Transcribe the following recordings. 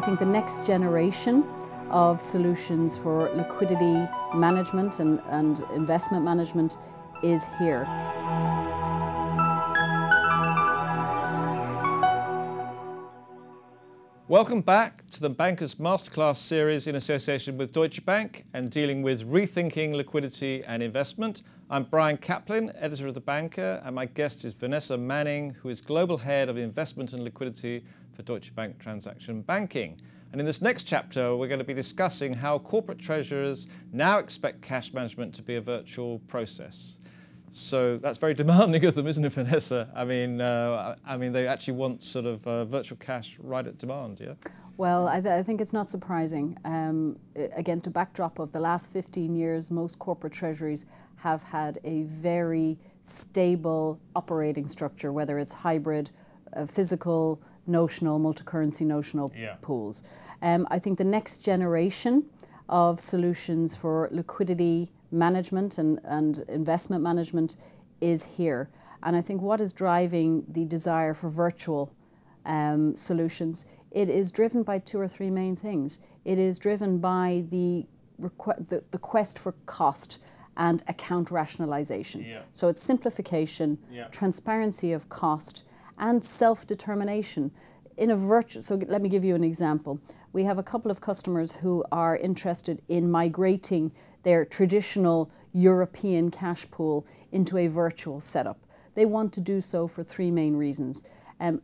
think the next generation of solutions for liquidity management and investment management is here. Welcome back to the Bankers Masterclass series in association with Deutsche Bank and dealing with rethinking liquidity and investment. I'm Brian Kaplan, editor of The Banker, and my guest is Vanessa Manning, who is Global Head of Investment and Liquidity for Deutsche Bank Transaction Banking. And in this next chapter, we're going to be discussing how corporate treasurers now expect cash management to be a virtual process. So that's very demanding of them, isn't it, Vanessa? I mean, they actually want sort of virtual cash right at demand, yeah? Well, I think it's not surprising. Against a backdrop of the last 15 years, most corporate treasuries have had a very stable operating structure, whether it's hybrid, physical, notional, multi-currency notional pools. I think the next generation of solutions for liquidity management and investment management is here. And I think what is driving the desire for virtual solutions, it is driven by two or three main things. It is driven by the quest for cost and account rationalization. Yeah. So it's simplification, transparency of cost, and self-determination. In a virtual, so let me give you an example. We have a couple of customers who are interested in migrating their traditional European cash pool into a virtual setup. They want to do so for three main reasons.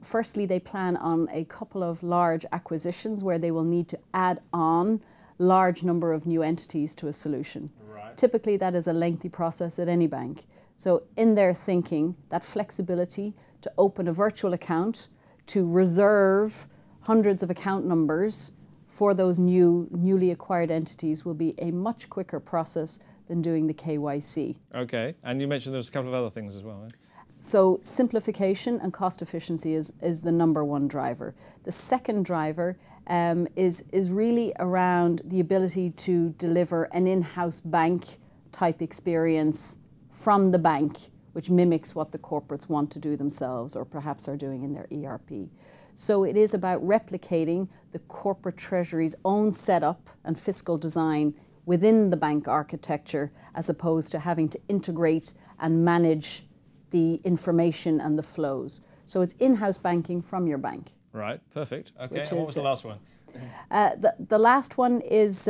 Firstly, they plan on a couple of large acquisitions where they will need to add on large number of new entities to a solution. Right. Typically, that is a lengthy process at any bank. So in their thinking, that flexibility to open a virtual account, to reserve hundreds of account numbers for those newly acquired entities will be a much quicker process than doing the KYC. Okay, and you mentioned there's a couple of other things as well, right? So simplification and cost efficiency is the number one driver. The second driver is really around the ability to deliver an in-house bank type experience from the bank, which mimics what the corporates want to do themselves or perhaps are doing in their ERP. So it is about replicating the corporate treasury's own setup and fiscal design within the bank architecture, as opposed to having to integrate and manage the information and the flows. So it's in-house banking from your bank. Right, perfect. Okay, and what was the last one? The last one is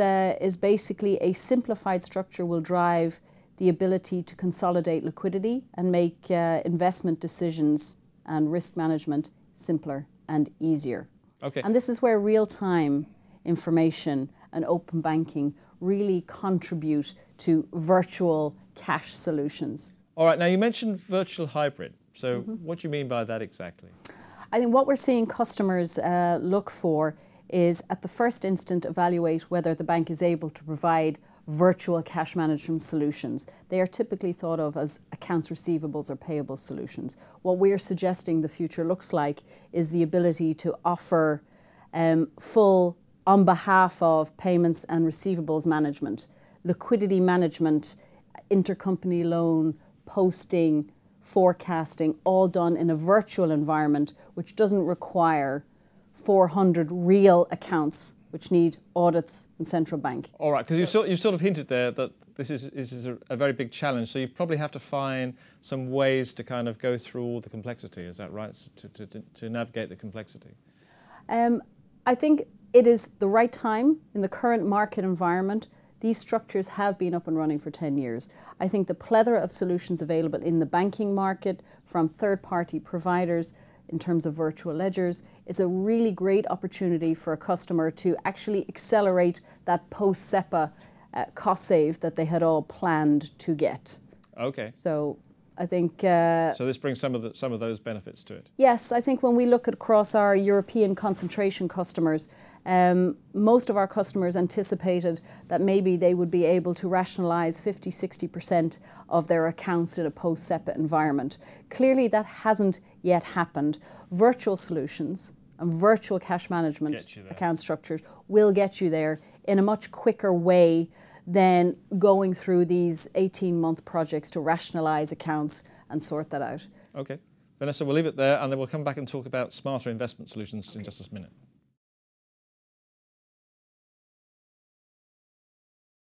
basically a simplified structure will drive the ability to consolidate liquidity and make investment decisions and risk management simpler and easier. Okay. And this is where real-time information and open banking really contribute to virtual cash solutions. All right, now you mentioned virtual hybrid. So what do you mean by that exactly? I think what we're seeing customers look for is at the first instant evaluate whether the bank is able to provide virtual cash management solutions. They are typically thought of as accounts receivables or payable solutions. What we're suggesting the future looks like is the ability to offer full, on behalf of payments and receivables management, liquidity management, intercompany loan, posting, forecasting, all done in a virtual environment which doesn't require 400 real accounts which need audits and central bank. All right, because you sort of hinted there that this is a very big challenge, so you probably have to find some ways to kind of go through all the complexity, is that right, to navigate the complexity? I think it is the right time in the current market environment. These structures have been up and running for 10 years. I think the plethora of solutions available in the banking market from third-party providers in terms of virtual ledgers is a really great opportunity for a customer to actually accelerate that post-SEPA cost save that they had all planned to get. Okay. So I think... so this brings some of those benefits to it? Yes, I think when we look across our European concentration customers, most of our customers anticipated that maybe they would be able to rationalize 50–60% of their accounts in a post-SEPA environment. Clearly that hasn't yet happened. Virtual solutions and virtual cash management account structures will get you there in a much quicker way than going through these 18-month projects to rationalize accounts and sort that out. Okay. Vanessa, we'll leave it there and then we'll come back and talk about smarter investment solutions in just a minute.